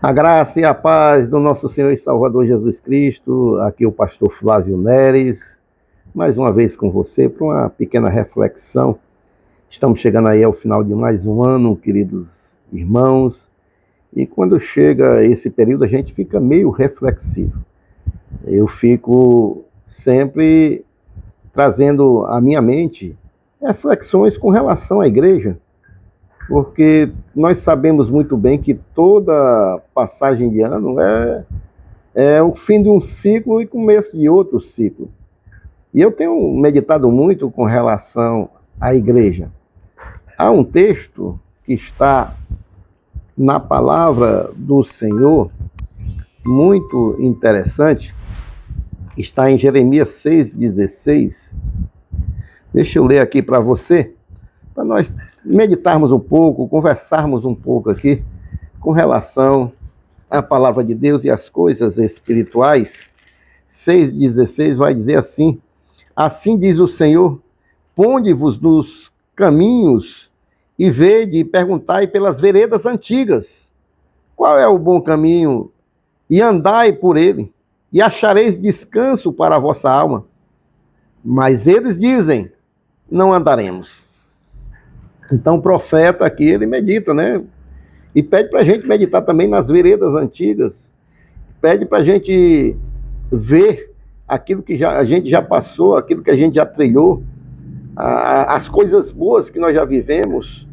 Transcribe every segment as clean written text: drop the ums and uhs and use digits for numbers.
A graça e a paz do nosso Senhor e Salvador Jesus Cristo, aqui o pastor Flávio Neres, mais uma vez com você para uma pequena reflexão. Estamos chegando aí ao final de mais um ano, queridos irmãos, e quando chega esse período a gente fica meio reflexivo. Eu fico sempre trazendo à minha mente reflexões com relação à igreja, porque nós sabemos muito bem que toda passagem de ano é o fim de um ciclo e começo de outro ciclo. E eu tenho meditado muito com relação à igreja. Há um texto que está na palavra do Senhor, muito interessante, está em Jeremias 6,16. Deixa eu ler aqui para você, para nós meditarmos um pouco, conversarmos um pouco aqui com relação à palavra de Deus e às coisas espirituais. 6,16 vai dizer assim: assim diz o Senhor, ponde-vos nos caminhos e vede e perguntai pelas veredas antigas, qual é o bom caminho, e andai por ele, e achareis descanso para a vossa alma. Mas eles dizem, não andaremos. Então o profeta aqui, ele medita, né? E pede para a gente meditar também nas veredas antigas, pede para a gente ver aquilo que a gente já passou, aquilo que a gente já trilhou, as coisas boas que nós já vivemos,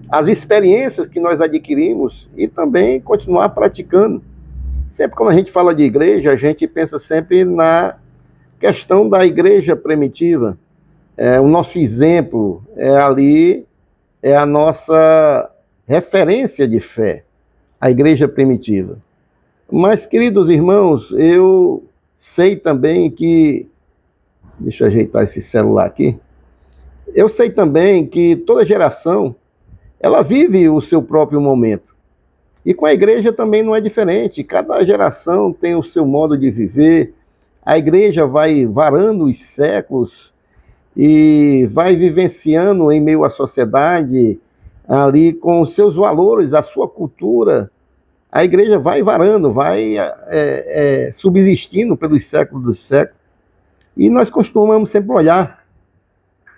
as experiências que nós adquirimos e também continuar praticando. Sempre quando a gente fala de igreja, a gente pensa sempre na questão da igreja primitiva. O nosso exemplo é a nossa referência de fé, a igreja primitiva. Mas, queridos irmãos, eu sei também que... Deixa eu ajeitar esse celular aqui. Eu sei também que toda geração, ela vive o seu próprio momento. E com a igreja também não é diferente. Cada geração tem o seu modo de viver. A igreja vai varando os séculos e vai vivenciando em meio à sociedade, ali com os seus valores, a sua cultura. A igreja vai varando, vai subsistindo pelos séculos dos séculos. E nós costumamos sempre olhar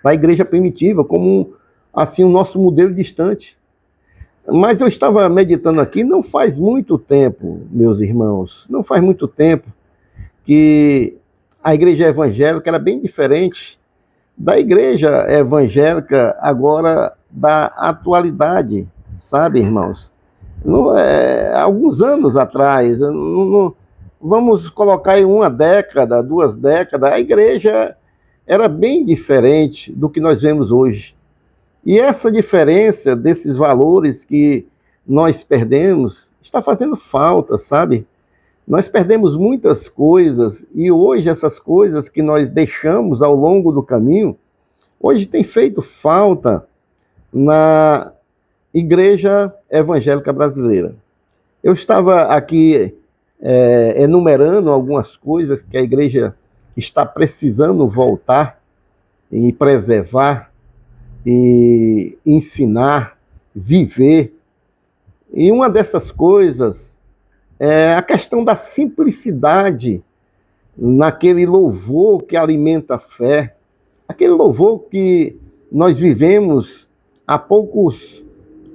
para a igreja primitiva como assim o nosso modelo distante. Mas eu estava meditando aqui, não faz muito tempo, meus irmãos, não faz muito tempo que a igreja evangélica era bem diferente da igreja evangélica agora da atualidade, sabe, irmãos? Alguns anos atrás, vamos colocar em uma década, 2 décadas, a igreja era bem diferente do que nós vemos hoje. E essa diferença desses valores que nós perdemos está fazendo falta, sabe? Nós perdemos muitas coisas e hoje essas coisas que nós deixamos ao longo do caminho, hoje tem feito falta na igreja evangélica brasileira. Eu estava aqui enumerando algumas coisas que a igreja está precisando voltar e preservar, e ensinar, viver. E uma dessas coisas é a questão da simplicidade naquele louvor que alimenta a fé, aquele louvor que nós vivemos há poucos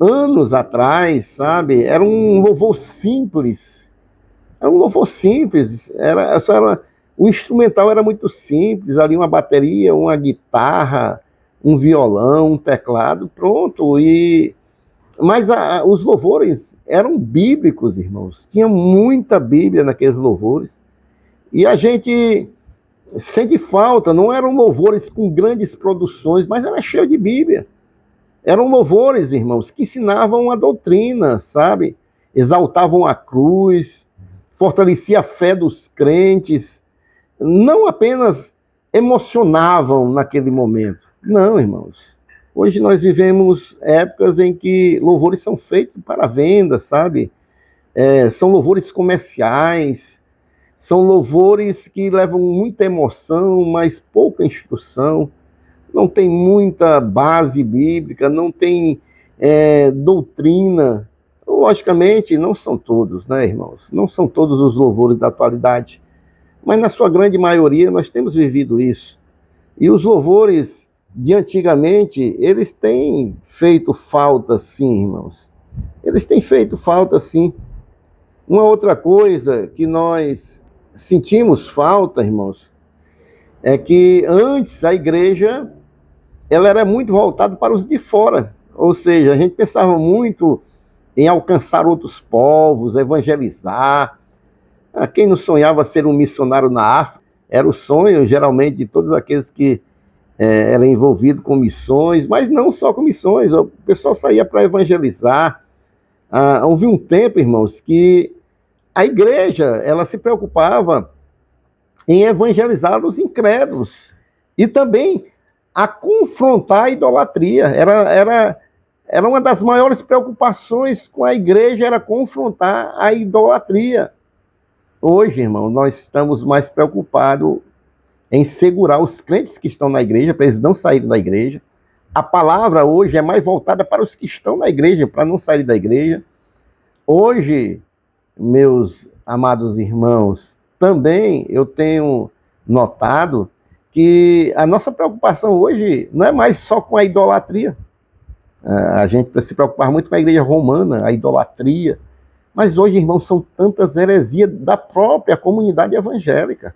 anos atrás, sabe? Era um louvor simples, o instrumental era muito simples, ali uma bateria, uma guitarra, um violão, um teclado, pronto. Mas os louvores eram bíblicos, irmãos. Tinha muita Bíblia naqueles louvores. E a gente sente falta, não eram louvores com grandes produções, mas era cheio de Bíblia. Eram louvores, irmãos, que ensinavam a doutrina, sabe? Exaltavam a cruz, fortalecia a fé dos crentes, não apenas emocionavam naquele momento. Não, irmãos. Hoje nós vivemos épocas em que louvores são feitos para venda, sabe? São louvores comerciais, são louvores que levam muita emoção, mas pouca instrução. Não tem muita base bíblica, não tem doutrina. Logicamente, não são todos, né, irmãos? Não são todos os louvores da atualidade, mas na sua grande maioria nós temos vivido isso. E os louvores de antigamente, eles têm feito falta sim, irmãos. Eles têm feito falta sim. Uma outra coisa que nós sentimos falta, irmãos, é que antes a igreja ela era muito voltada para os de fora. Ou seja, a gente pensava muito em alcançar outros povos, evangelizar. Quem não sonhava ser um missionário na África? Era o sonho, geralmente, de todos aqueles que eram envolvidos com missões, mas não só com missões, o pessoal saía para evangelizar. Houve um tempo, irmãos, que a igreja ela se preocupava em evangelizar os incrédulos e também a confrontar a idolatria. Era uma das maiores preocupações com a igreja, era confrontar a idolatria. Hoje, irmão, nós estamos mais preocupados em segurar os crentes que estão na igreja, para eles não saírem da igreja. A palavra hoje é mais voltada para os que estão na igreja, para não sair da igreja. Hoje, meus amados irmãos, também eu tenho notado que a nossa preocupação hoje não é mais só com a idolatria. A gente precisa se preocupar muito com a igreja romana, a idolatria. Mas hoje, irmãos, são tantas heresias da própria comunidade evangélica.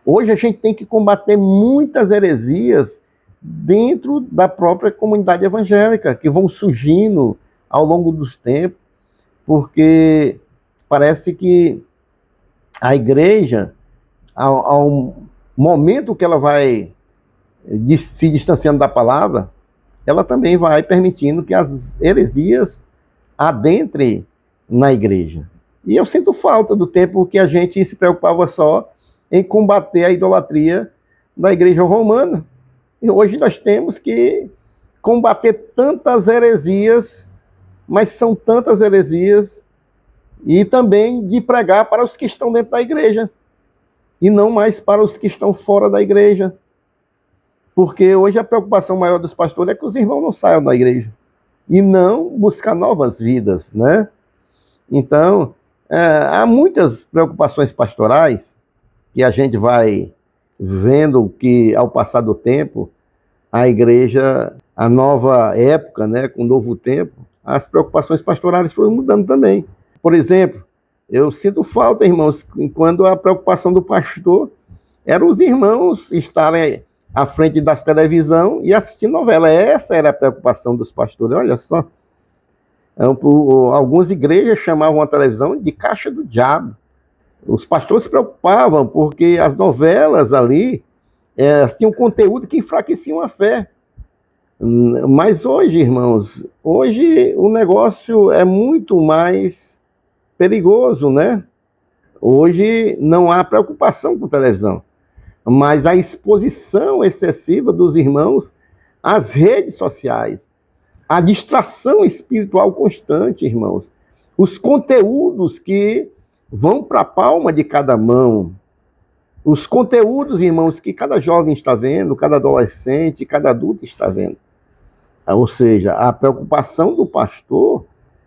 Hoje a gente tem que combater muitas heresias dentro da própria comunidade evangélica, que vão surgindo ao longo dos tempos, porque parece que a igreja, ao momento que ela vai se distanciando da palavra, ela também vai permitindo que as heresias adentrem na igreja. E eu sinto falta do tempo que a gente se preocupava só em combater a idolatria da igreja romana. E hoje nós temos que combater tantas heresias, mas são tantas heresias, e também de pregar para os que estão dentro da igreja, e não mais para os que estão fora da igreja. Porque hoje a preocupação maior dos pastores é que os irmãos não saiam da igreja, e não buscar novas vidas, né? Então, há muitas preocupações pastorais que a gente vai vendo que, ao passar do tempo, a igreja, a nova época, né, com o novo tempo, as preocupações pastorais foram mudando também. Por exemplo, eu sinto falta, irmãos, quando a preocupação do pastor era os irmãos estarem à frente das televisão e assistir novela. Essa era a preocupação dos pastores, olha só. Algumas igrejas chamavam a televisão de caixa do diabo. Os pastores se preocupavam porque as novelas ali tinham conteúdo que enfraqueciam a fé. Mas hoje, irmãos, hoje o negócio é muito mais perigoso, né? Hoje não há preocupação com televisão, mas a exposição excessiva dos irmãos às redes sociais, a distração espiritual constante, irmãos, os conteúdos que vão para a palma de cada mão, os conteúdos, irmãos, que cada jovem está vendo, cada adolescente, cada adulto está vendo. Ou seja, a preocupação do pastor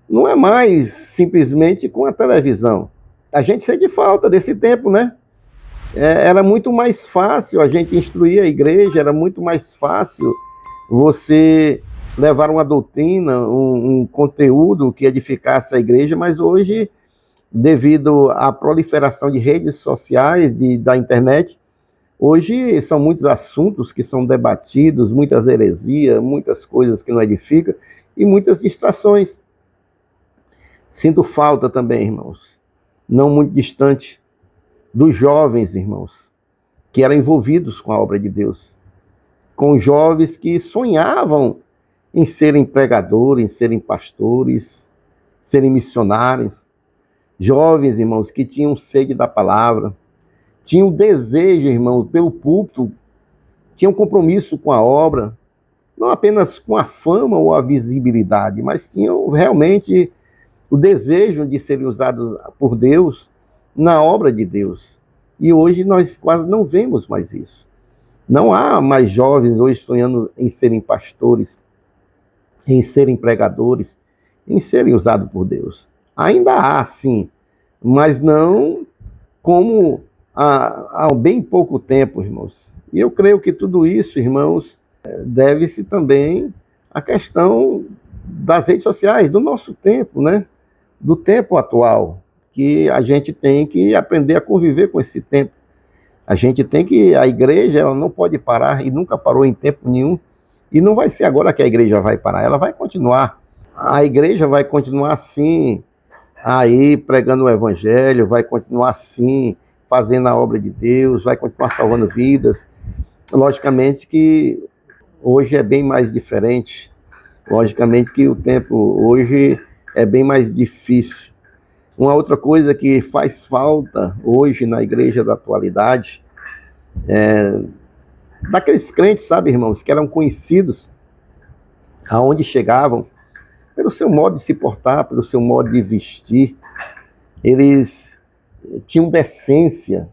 não é mais simplesmente com a televisão. A gente sente falta desse tempo, né? Era muito mais fácil a gente instruir a igreja, era muito mais fácil você levar uma doutrina, um conteúdo que edificasse a igreja, mas hoje, devido à proliferação de redes sociais, da internet, hoje são muitos assuntos que são debatidos, muitas heresias, muitas coisas que não edificam e muitas distrações. Sinto falta também, irmãos, não muito distante, dos jovens, irmãos, que eram envolvidos com a obra de Deus, com jovens que sonhavam em serem pregadores, em serem pastores, serem missionários, jovens, irmãos, que tinham sede da palavra, tinham desejo, irmãos, pelo púlpito, tinham compromisso com a obra, não apenas com a fama ou a visibilidade, mas tinham realmente o desejo de serem usados por Deus na obra de Deus. E hoje nós quase não vemos mais isso. Não há mais jovens hoje sonhando em serem pastores, em serem pregadores, em serem usados por Deus. Ainda há, sim, mas não como há bem pouco tempo, irmãos. E eu creio que tudo isso, irmãos, deve-se também à questão das redes sociais, do nosso tempo, né? Do tempo atual, que a gente tem que aprender a conviver com esse tempo. A igreja, ela não pode parar e nunca parou em tempo nenhum. E não vai ser agora que a igreja vai parar, ela vai continuar. A igreja vai continuar assim, aí pregando o evangelho, vai continuar assim, fazendo a obra de Deus, vai continuar salvando vidas. Logicamente que hoje é bem mais diferente. Logicamente que o tempo hoje é bem mais difícil. Uma outra coisa que faz falta hoje na igreja da atualidade, daqueles crentes, sabe, irmãos, que eram conhecidos aonde chegavam, pelo seu modo de se portar, pelo seu modo de vestir, eles tinham decência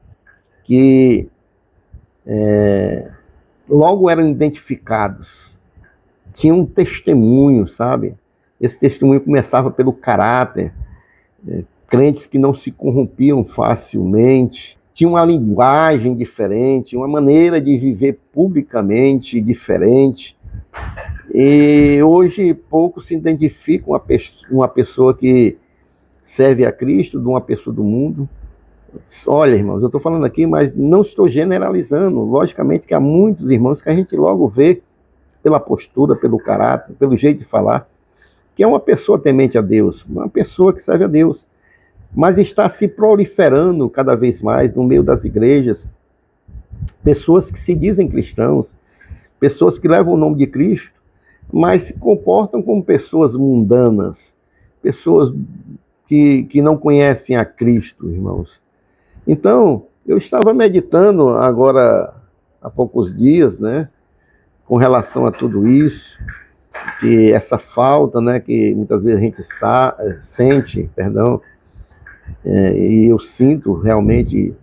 que logo eram identificados, tinham um testemunho, sabe? Esse testemunho começava pelo caráter, crentes que não se corrompiam facilmente, tinham uma linguagem diferente, uma maneira de viver publicamente diferente. E hoje poucos se identificam uma pessoa que serve a Cristo de uma pessoa do mundo. Olha, irmãos, eu estou falando aqui, mas não estou generalizando. Logicamente que há muitos irmãos que a gente logo vê pela postura, pelo caráter, pelo jeito de falar, que é uma pessoa temente a Deus, uma pessoa que serve a Deus. Mas está se proliferando cada vez mais no meio das igrejas pessoas que se dizem cristãos, pessoas que levam o nome de Cristo, mas se comportam como pessoas mundanas, pessoas que não conhecem a Cristo, irmãos. Então, eu estava meditando agora há poucos dias, né, com relação a tudo isso, que essa falta, né, que muitas vezes a gente sente, perdão, e eu sinto realmente,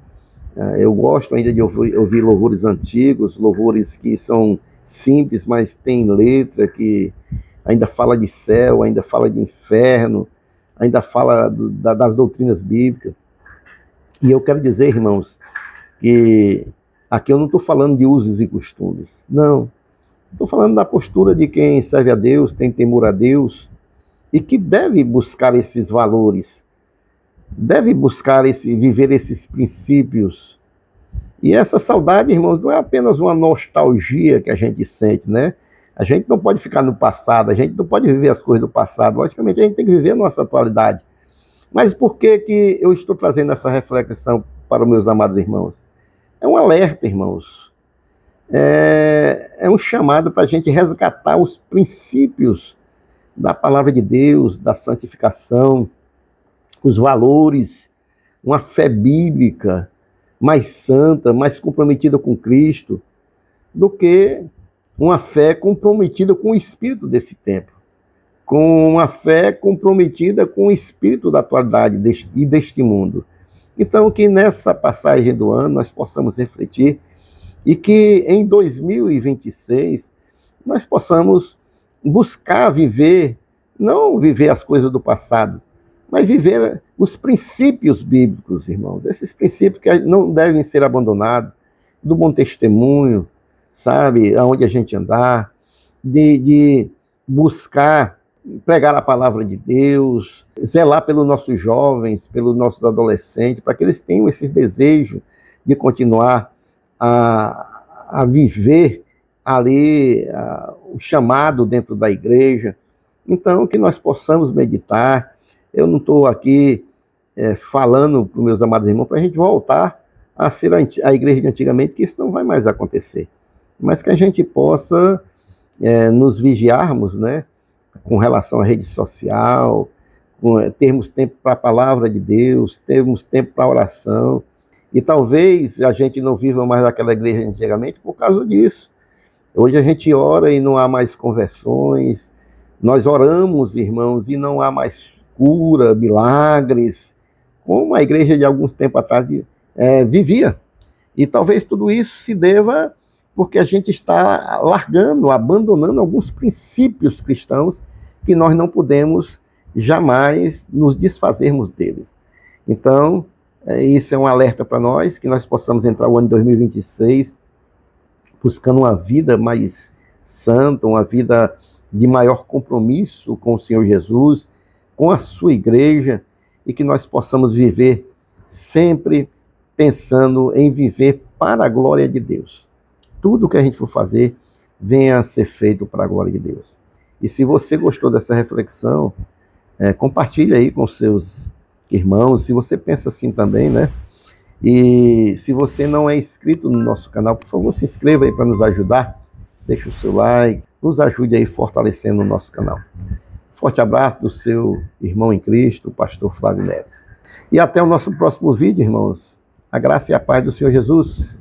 eu gosto ainda de ouvir louvores antigos, louvores que são simples, mas têm letra, que ainda fala de céu, ainda fala de inferno, ainda fala das doutrinas bíblicas. E eu quero dizer, irmãos, que aqui eu não estou falando de usos e costumes, não. Estou falando da postura de quem serve a Deus, tem temor a Deus, e que deve buscar esses valores, deve buscar viver esses princípios. E essa saudade, irmãos, não é apenas uma nostalgia que a gente sente, né? A gente não pode ficar no passado, a gente não pode viver as coisas do passado. Logicamente, a gente tem que viver a nossa atualidade. Mas por que eu estou trazendo essa reflexão para os meus amados irmãos? É um alerta, irmãos. É um chamado para a gente resgatar os princípios da palavra de Deus, da santificação, os valores, uma fé bíblica mais santa, mais comprometida com Cristo, do que uma fé comprometida com o espírito desse tempo, com uma fé comprometida com o espírito da atualidade e deste mundo. Então, que nessa passagem do ano nós possamos refletir e que em 2026 nós possamos buscar viver, não viver as coisas do passado, mas viver os princípios bíblicos, irmãos. Esses princípios que não devem ser abandonados, do bom testemunho, sabe, aonde a gente andar, de buscar pregar a palavra de Deus, zelar pelos nossos jovens, pelos nossos adolescentes, para que eles tenham esse desejo de continuar a viver ali o chamado dentro da igreja. Então, que nós possamos meditar. Eu não estou aqui falando para os meus amados irmãos para a gente voltar a ser a igreja de antigamente, que isso não vai mais acontecer. Mas que a gente possa nos vigiarmos, né, com relação à rede social, termos tempo para a palavra de Deus, termos tempo para a oração. E talvez a gente não viva mais aquela igreja de antigamente por causa disso. Hoje a gente ora e não há mais conversões. Nós oramos, irmãos, e não há mais cura, milagres, como a igreja de alguns tempos atrás vivia. E talvez tudo isso se deva porque a gente está largando, abandonando alguns princípios cristãos que nós não podemos jamais nos desfazermos deles. Então, isso é um alerta para nós, que nós possamos entrar o ano de 2026 buscando uma vida mais santa, uma vida de maior compromisso com o Senhor Jesus, com a sua igreja, e que nós possamos viver sempre pensando em viver para a glória de Deus. Tudo que a gente for fazer, venha a ser feito para a glória de Deus. E se você gostou dessa reflexão, compartilhe aí com seus irmãos, se você pensa assim também, né? E se você não é inscrito no nosso canal, por favor, se inscreva aí para nos ajudar. Deixe o seu like, nos ajude aí fortalecendo o nosso canal. Forte abraço do seu irmão em Cristo, o pastor Flávio Neves. E até o nosso próximo vídeo, irmãos. A graça e a paz do Senhor Jesus.